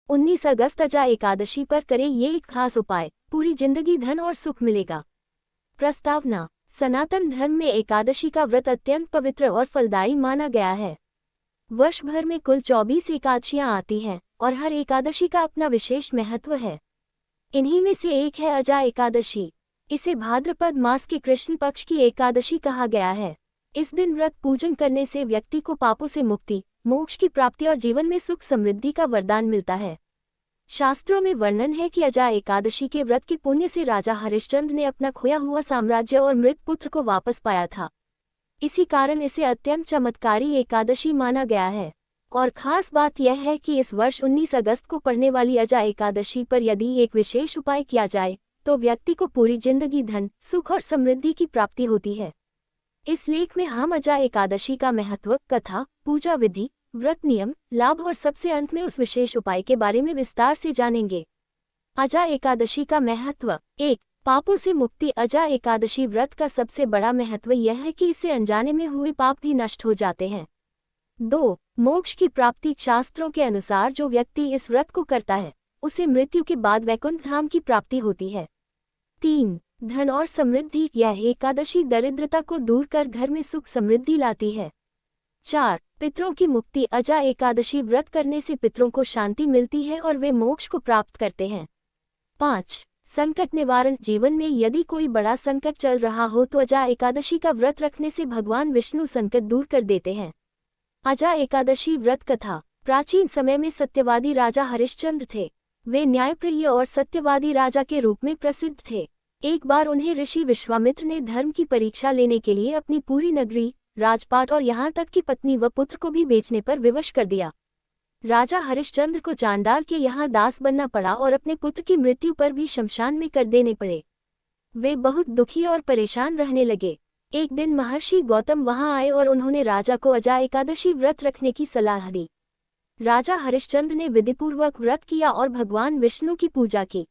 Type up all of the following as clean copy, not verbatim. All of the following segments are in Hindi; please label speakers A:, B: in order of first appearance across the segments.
A: 19 अगस्त अजा एकादशी पर करें ये एक खास उपाय, पूरी जिंदगी धन और सुख मिलेगा। प्रस्तावना। सनातन धर्म में एकादशी का व्रत अत्यंत पवित्र और फलदायी माना गया है। वर्ष भर में कुल 24 एकादशियां आती हैं और हर एकादशी का अपना विशेष महत्व है। इन्हीं में से एक है अजा एकादशी। इसे भाद्रपद मास के कृष्ण पक्ष की एकादशी कहा गया है। इस दिन व्रत पूजन करने से व्यक्ति को पापों से मुक्ति, मोक्ष की प्राप्ति और जीवन में सुख समृद्धि का वरदान मिलता है। शास्त्रों में वर्णन है कि अजा एकादशी के व्रत के पुण्य से राजा हरिश्चंद्र ने अपना खोया हुआ साम्राज्य और मृत पुत्र को वापस पाया था। इसी कारण इसे अत्यंत चमत्कारी एकादशी माना गया है। और खास बात यह है कि इस वर्ष 19 अगस्त को पड़ने वाली अजा एकादशी पर यदि एक विशेष उपाय किया जाए तो व्यक्ति को पूरी जिंदगी धन, सुख और समृद्धि की प्राप्ति होती है। इस लेख में हम अजा एकादशी का महत्व, कथा, पूजा विधि, व्रत नियम, लाभ और सबसे अंत में उस विशेष उपाय के बारे में विस्तार से जानेंगे। अजा एकादशी का महत्व। 1. पापों से मुक्ति। अजा एकादशी व्रत का सबसे बड़ा महत्व यह है कि इससे अनजाने में हुए पाप भी नष्ट हो जाते हैं। 2. मोक्ष की प्राप्ति। शास्त्रों के अनुसार जो व्यक्ति इस व्रत को करता है उसे मृत्यु के बाद वैकुंठ धाम की प्राप्ति होती है। 3. धन और समृद्धि। यह एकादशी दरिद्रता को दूर कर घर में सुख समृद्धि लाती है। 4. पितरों की मुक्ति। अजा एकादशी व्रत करने से पितरों को शांति मिलती है और वे मोक्ष को प्राप्त करते हैं। 5. संकट निवारण। जीवन में यदि कोई बड़ा संकट चल रहा हो तो अजा एकादशी का व्रत रखने से भगवान विष्णु संकट दूर कर देते हैं। अजा एकादशी व्रत कथा। प्राचीन समय में सत्यवादी राजा हरिश्चंद्र थे। वे न्यायप्रिय और सत्यवादी राजा के रूप में प्रसिद्ध थे। एक बार उन्हें ऋषि विश्वामित्र ने धर्म की परीक्षा लेने के लिए अपनी पूरी नगरी, राजपाट और यहाँ तक कि पत्नी व पुत्र को भी बेचने पर विवश कर दिया। राजा हरिश्चंद्र को चांडाल के यहाँ दास बनना पड़ा और अपने पुत्र की मृत्यु पर भी शमशान में कर देने पड़े। वे बहुत दुखी और परेशान रहने लगे। एक दिन महर्षि गौतम वहां आए और उन्होंने राजा को अजा एकादशी व्रत रखने की सलाह दी। राजा हरिश्चंद्र ने विधिपूर्वक व्रत किया और भगवान विष्णु की पूजा की।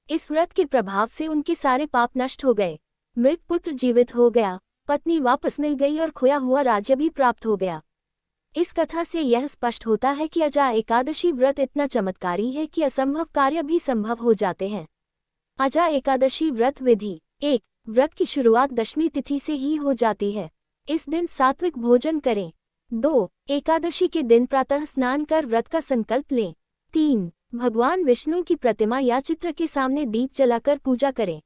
A: इस व्रत के प्रभाव से उनके सारे पाप नष्ट हो गए। मृत पुत्र जीवित हो गया, पत्नी वापस मिल गई और खोया हुआ राज्य भी प्राप्त हो गया। इस कथा से यह स्पष्ट होता है कि अजा एकादशी व्रत इतना चमत्कारी है कि असंभव कार्य भी संभव हो जाते हैं। अजा एकादशी व्रत विधि। 1. व्रत की शुरुआत दशमी तिथि से ही हो जाती है। इस दिन सात्विक भोजन करें। 2. एकादशी के दिन प्रातः स्नान कर व्रत का संकल्प लें। 3. भगवान विष्णु की प्रतिमा या चित्र के सामने दीप जलाकर पूजा करें।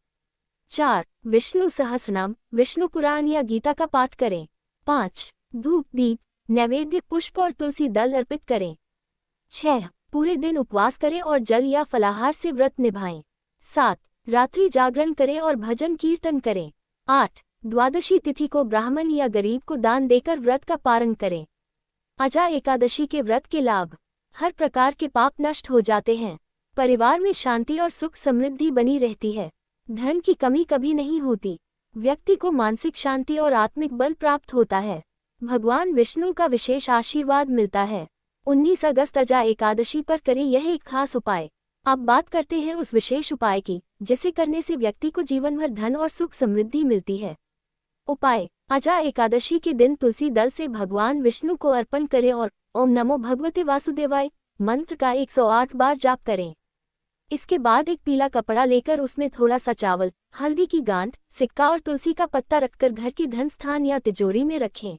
A: 4. विष्णु सहस्रनाम, विष्णु पुराण या गीता का पाठ करें। 5. धूप दीप, नैवेद्य, पुष्प और तुलसी दल अर्पित करें। 6. पूरे दिन उपवास करें और जल या फलाहार से व्रत निभाएं। 7. रात्रि जागरण करें और भजन कीर्तन करें। 8. द्वादशी तिथि को ब्राह्मण या गरीब को दान देकर व्रत का पारण करें। अजा एकादशी के व्रत के लाभ। हर प्रकार के पाप नष्ट हो जाते हैं। परिवार में शांति और सुख समृद्धि बनी रहती है। धन की कमी कभी नहीं होती। व्यक्ति को मानसिक शांति और आत्मिक बल प्राप्त होता है। भगवान विष्णु का विशेष आशीर्वाद मिलता है। 19 अगस्त अजा एकादशी पर करें यह एक खास उपाय। अब बात करते हैं उस विशेष उपाय की जिसे करने से व्यक्ति को जीवन भर धन और सुख समृद्धि मिलती है। उपाय। अजा एकादशी के दिन तुलसी दल से भगवान विष्णु को अर्पण करें और ओम नमो भगवते वासुदेवाय मंत्र का 108 बार जाप करें। इसके बाद एक पीला कपड़ा लेकर उसमें थोड़ा सा चावल, हल्दी की गांठ, सिक्का और तुलसी का पत्ता रखकर घर की धन स्थान या तिजोरी में रखें।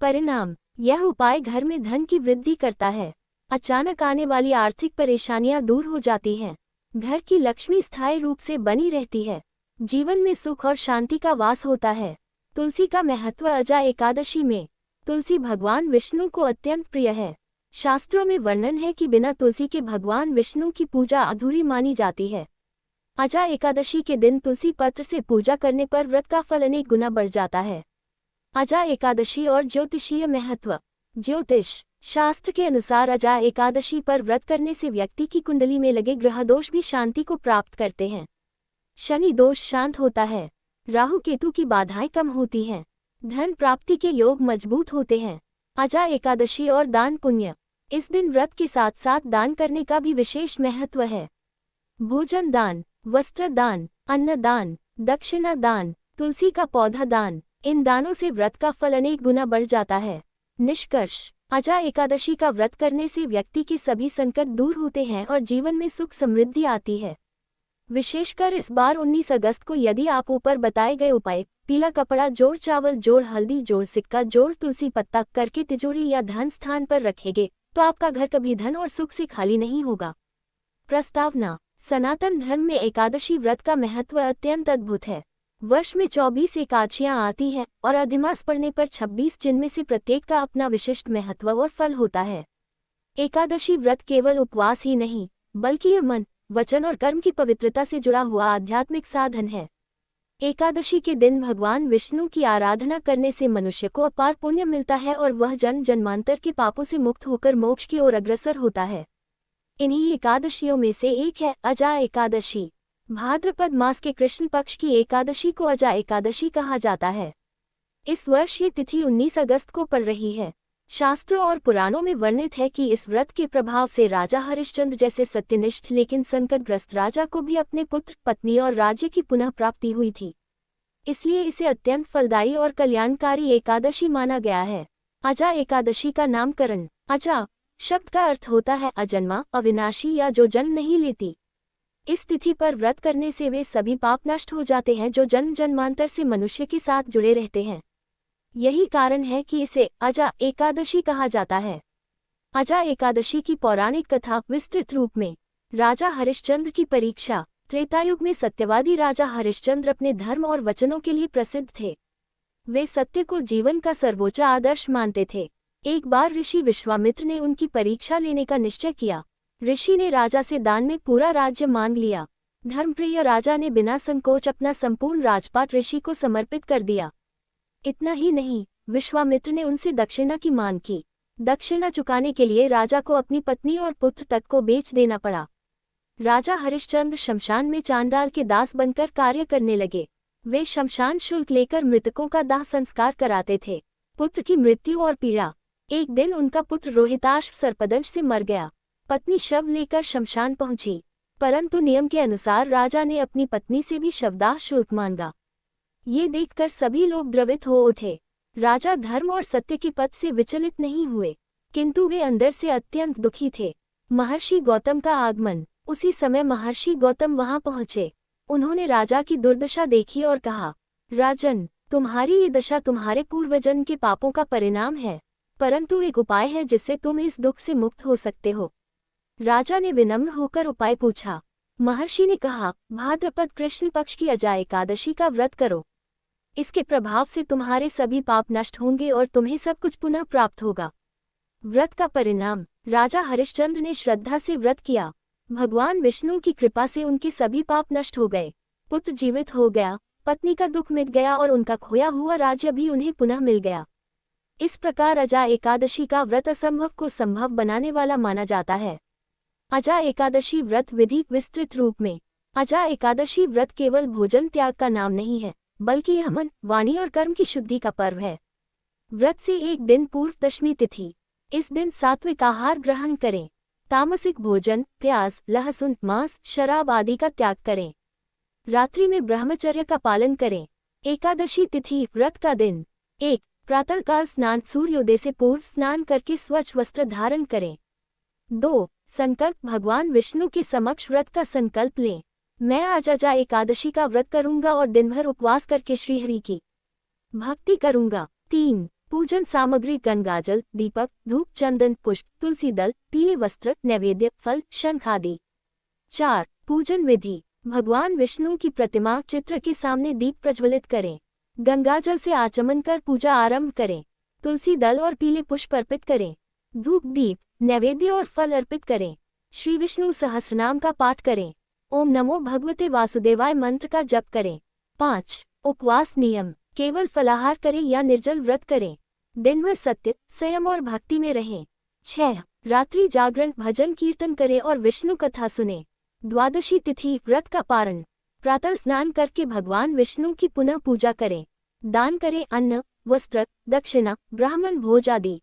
A: परिणाम। यह उपाय घर में धन की वृद्धि करता है। अचानक आने वाली आर्थिक परेशानियां दूर हो जाती हैं। घर की लक्ष्मी स्थायी रूप से बनी रहती है। जीवन में सुख और शांति का वास होता है। तुलसी का महत्व। अजा एकादशी में तुलसी भगवान विष्णु को अत्यंत प्रिय है। शास्त्रों में वर्णन है कि बिना तुलसी के भगवान विष्णु की पूजा अधूरी मानी जाती है। अजा एकादशी के दिन तुलसी पत्र से पूजा करने पर व्रत का फल अनेक गुना बढ़ जाता है। अजा एकादशी और ज्योतिषीय महत्व। ज्योतिष शास्त्र के अनुसार अजा एकादशी पर व्रत करने से व्यक्ति की कुंडली में लगे ग्रह दोष भी शांति को प्राप्त करते हैं। शनि दोष शांत होता है। राहु केतु की बाधाएं कम होती हैं। धन प्राप्ति के योग मजबूत होते हैं। अजा एकादशी और दान पुण्य। इस दिन व्रत के साथ साथ दान करने का भी विशेष महत्व है। भोजन दान, वस्त्र दान, अन्न दान, दक्षिणा दान, तुलसी का पौधा दान, इन दानों से व्रत का फल अनेक गुना बढ़ जाता है। निष्कर्ष। अजा एकादशी का व्रत करने से व्यक्ति के सभी संकट दूर होते हैं और जीवन में सुख समृद्धि आती है। विशेषकर इस बार 19 अगस्त को यदि आप ऊपर बताए गए उपाय पीला कपड़ा जोड़ चावल जोड़ हल्दी जोड़ सिक्का जोड़ तुलसी पत्ता करके तिजोरी या धन स्थान पर रखेंगे तो आपका घर कभी धन और सुख से खाली नहीं होगा। प्रस्तावना: सनातन धर्म में एकादशी व्रत का महत्व अत्यंत अद्भुत है। वर्ष में 24 एकादशियां आती हैं और अधिमास पड़ने पर 26, जिनमें से प्रत्येक का अपना विशिष्ट महत्व और फल होता है। एकादशी व्रत केवल उपवास ही नहीं बल्कि यह मन, वचन और कर्म की पवित्रता से जुड़ा हुआ आध्यात्मिक साधन है। एकादशी के दिन भगवान विष्णु की आराधना करने से मनुष्य को अपार पुण्य मिलता है और वह जन्म जन्मांतर के पापों से मुक्त होकर मोक्ष की ओर अग्रसर होता है। इन्हीं एकादशियों में से एक है अजा एकादशी। भाद्रपद मास के कृष्ण पक्ष की एकादशी को अजा एकादशी कहा जाता है। इस वर्ष ये तिथि 19 अगस्त को पड़ रही है। शास्त्रों और पुराणों में वर्णित है कि इस व्रत के प्रभाव से राजा हरिश्चंद्र जैसे सत्यनिष्ठ लेकिन संकटग्रस्त राजा को भी अपने पुत्र, पत्नी और राज्य की पुनः प्राप्ति हुई थी। इसलिए इसे अत्यंत फलदायी और कल्याणकारी एकादशी माना गया है। अजा एकादशी का नामकरण: अजा शब्द का अर्थ होता है अजन्मा, अविनाशी या जो जन्म नहीं लेती। इस तिथि पर व्रत करने से वे सभी पाप नष्ट हो जाते हैं जो जन्म जन्मांतर से मनुष्य के साथ जुड़े रहते हैं। यही कारण है कि इसे अजा एकादशी कहा जाता है। अजा एकादशी की पौराणिक कथा विस्तृत रूप में: राजा हरिश्चंद्र की परीक्षा। त्रेतायुग में सत्यवादी राजा हरिश्चंद्र अपने धर्म और वचनों के लिए प्रसिद्ध थे। वे सत्य को जीवन का सर्वोच्च आदर्श मानते थे। एक बार ऋषि विश्वामित्र ने उनकी परीक्षा लेने का निश्चय किया। ऋषि ने राजा से दान में पूरा राज्य मांग लिया। धर्मप्रिय राजा ने बिना संकोच अपना संपूर्ण राजपाट ऋषि को समर्पित कर दिया। इतना ही नहीं, विश्वामित्र ने उनसे दक्षिणा की मांग की। दक्षिणा चुकाने के लिए राजा को अपनी पत्नी और पुत्र तक को बेच देना पड़ा। राजा हरिश्चंद्र शमशान में चांडाल के दास बनकर कार्य करने लगे। वे शमशान शुल्क लेकर मृतकों का दाह संस्कार कराते थे। पुत्र की मृत्यु और पीड़ा: एक दिन उनका पुत्र रोहिताश्व सर्पदंश से मर गया। पत्नी शव लेकर शमशान पहुंची, परंतु नियम के अनुसार राजा ने अपनी पत्नी से भी शवदाह शुल्क मांगा। ये देखकर सभी लोग द्रवित हो उठे। राजा धर्म और सत्य के पथ से विचलित नहीं हुए, किंतु वे अंदर से अत्यंत दुखी थे। महर्षि गौतम का आगमन: उसी समय महर्षि गौतम वहां पहुंचे। उन्होंने राजा की दुर्दशा देखी और कहा, राजन, तुम्हारी ये दशा तुम्हारे पूर्वजन्म के पापों का परिणाम है, परंतु एक उपाय है जिससे तुम इस दुख से मुक्त हो सकते हो। राजा ने विनम्र होकर उपाय पूछा। महर्षि ने कहा, भाद्रपद कृष्ण पक्ष की अजा एकादशी का व्रत करो। इसके प्रभाव से तुम्हारे सभी पाप नष्ट होंगे और तुम्हें सब कुछ पुनः प्राप्त होगा। व्रत का परिणाम: राजा हरिश्चंद्र ने श्रद्धा से व्रत किया। भगवान विष्णु की कृपा से उनके सभी पाप नष्ट हो गए। पुत्र जीवित हो गया, पत्नी का दुख मिट गया और उनका खोया हुआ राज्य भी उन्हें पुनः मिल गया। इस प्रकार अजा एकादशी का व्रत असंभव को संभव बनाने वाला माना जाता है। अजा एकादशी व्रत विधि विस्तृत रूप में: अजा एकादशी व्रत केवल भोजन त्याग का नाम नहीं है, बल्कि यह मन, वाणी और कर्म की शुद्धि का पर्व है। व्रत से एक दिन पूर्व दशमी तिथि। इस दिन सात्विक आहार ग्रहण करें। तामसिक भोजन, प्याज, लहसुन, मांस, शराब आदि का त्याग करें। रात्रि में ब्रह्मचर्य का पालन करें। एकादशी तिथि व्रत का दिन: 1. प्रातःकाल स्नान, सूर्योदय से पूर्व स्नान करके स्वच्छ वस्त्र धारण करें। 2. संकल्प: भगवान विष्णु के समक्ष व्रत का संकल्प लें। मैं आज अजा एकादशी का व्रत करूंगा और दिन भर उपवास करके श्रीहरि की भक्ति करूंगा। 3. पूजन सामग्री: गंगाजल, दीपक, धूप, चंदन, पुष्प, तुलसी दल, पीले वस्त्र, नैवेद्य, फल, शंख आदि। 4. पूजन विधि: भगवान विष्णु की प्रतिमा चित्र के सामने दीप प्रज्वलित करें। गंगाजल से आचमन कर पूजा आरंभ करें। तुलसी दल और पीले पुष्प अर्पित करें। धूप, दीप, नैवेद्य और फल अर्पित करें। श्री विष्णु सहस्रनाम का पाठ करें। ओम नमो भगवते वासुदेवाय मंत्र का जप करें। 5. उपवास नियम: केवल फलाहार करें या निर्जल व्रत करें। दिन भर सत्य, संयम और भक्ति में रहें। 6. रात्रि जागरण, भजन कीर्तन करें और विष्णु कथा सुनें। द्वादशी तिथि व्रत का पारण: प्रातः स्नान करके भगवान विष्णु की पुनः पूजा करें। दान करें अन्न, वस्त्र, दक्षिणा, ब्राह्मण भोज आदि।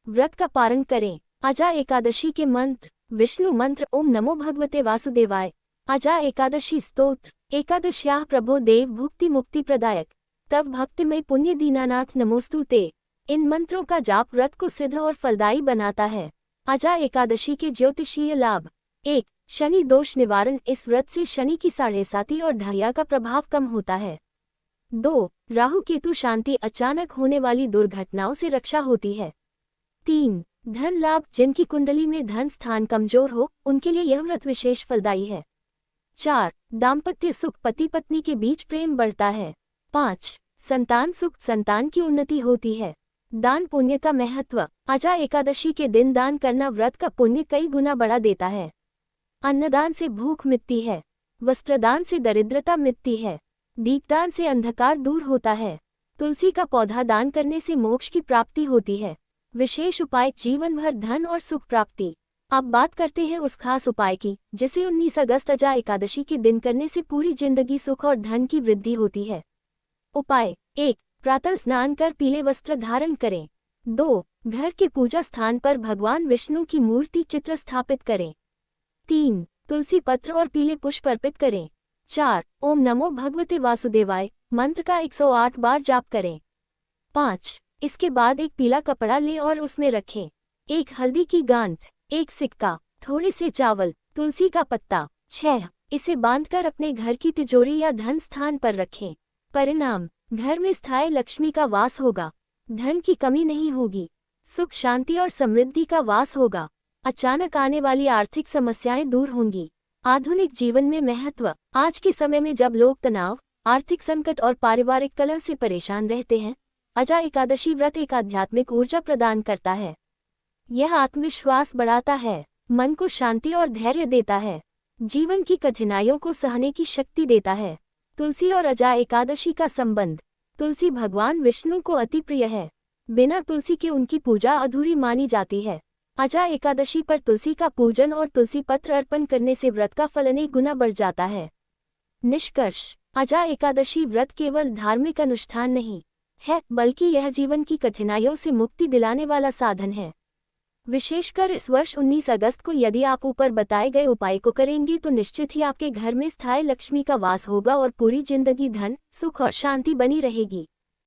A: व्रत का पारण करें। अजा एकादशी के मंत्र: विष्णु मंत्र ओम नमो भगवते वासुदेवाय। अजा एकादशी स्तोत्र: एकादश्याः प्रभो देव भुक्ति मुक्ति प्रदायक। तव भक्तिमय पुण्य दीनानाथ नमोस्तु ते। इन मंत्रों का जाप व्रत को सिद्ध और फलदायी बनाता है। अजा एकादशी के ज्योतिषीय लाभ। 1. शनि दोष निवारण। इस व्रत से शनि की 7.5 और ढैया का प्रभाव कम होता है। 2. राहु केतु शांति। अचानक होने वाली दुर्घटनाओं से रक्षा होती है। 3. धन लाभ। जिनकी कुंडली में धन स्थान कमजोर हो उनके लिए यह व्रत विशेष फलदायी है। 4. दाम्पत्य सुख। पति पत्नी के बीच प्रेम बढ़ता है। 5. संतान सुख। संतान की उन्नति होती है। दान पुण्य का महत्व। अजा एकादशी के दिन दान करना व्रत का पुण्य कई गुना बढ़ा देता है। अन्नदान से भूख मिटती है। वस्त्रदान से दरिद्रता मिटती है। दीपदान से अंधकार दूर होता है। तुलसी का पौधा दान करने से मोक्ष की प्राप्ति होती है। विशेष उपाय। जीवन भर धन और सुख प्राप्ति। अब बात करते हैं उस खास उपाय की जिसे 19 अगस्त अजा एकादशी के दिन करने से पूरी जिंदगी सुख और धन की वृद्धि होती है। उपाय। 1. प्रातः स्नान कर पीले वस्त्र धारण करें। 2. घर के पूजा स्थान पर भगवान विष्णु की मूर्ति चित्र स्थापित करें। 3. तुलसी पत्र और पीले पुष्प अर्पित करें। 4. ओम नमो भगवते वासुदेवाय मंत्र का 108 बार जाप करें। 5. इसके बाद एक पीला कपड़ा लें और उसमें रखें 1 हल्दी की गांठ, 1 सिक्का, थोड़े से चावल, तुलसी का पत्ता। 6. इसे बांधकर अपने घर की तिजोरी या धन स्थान पर रखें। परिणाम। घर में स्थायी लक्ष्मी का वास होगा। धन की कमी नहीं होगी। सुख शांति और समृद्धि का वास होगा। अचानक आने वाली आर्थिक समस्याएं दूर होंगी। आधुनिक जीवन में महत्व। आज के समय में जब लोग तनाव, आर्थिक संकट और पारिवारिक कलह से परेशान रहते हैं, अजा एकादशी व्रत एक आध्यात्मिक ऊर्जा प्रदान करता है। यह आत्मविश्वास बढ़ाता है, मन को शांति और धैर्य देता है, जीवन की कठिनाइयों को सहने की शक्ति देता है। तुलसी और अजा एकादशी का संबंध। तुलसी भगवान विष्णु को अति प्रिय है। बिना तुलसी के उनकी पूजा अधूरी मानी जाती है। अजा एकादशी पर तुलसी का पूजन और तुलसी पत्र अर्पण करने से व्रत का फल अनेक गुना बढ़ जाता है। निष्कर्ष। अजा एकादशी व्रत केवल धार्मिक अनुष्ठान नहीं है, बल्कि यह जीवन की कठिनाइयों से मुक्ति दिलाने वाला साधन है। विशेषकर इस वर्ष 19 अगस्त को यदि आप ऊपर बताए गए उपाय को करेंगे तो निश्चित ही आपके घर में स्थायी लक्ष्मी का वास होगा और पूरी जिंदगी धन, सुख और शांति बनी रहेगी।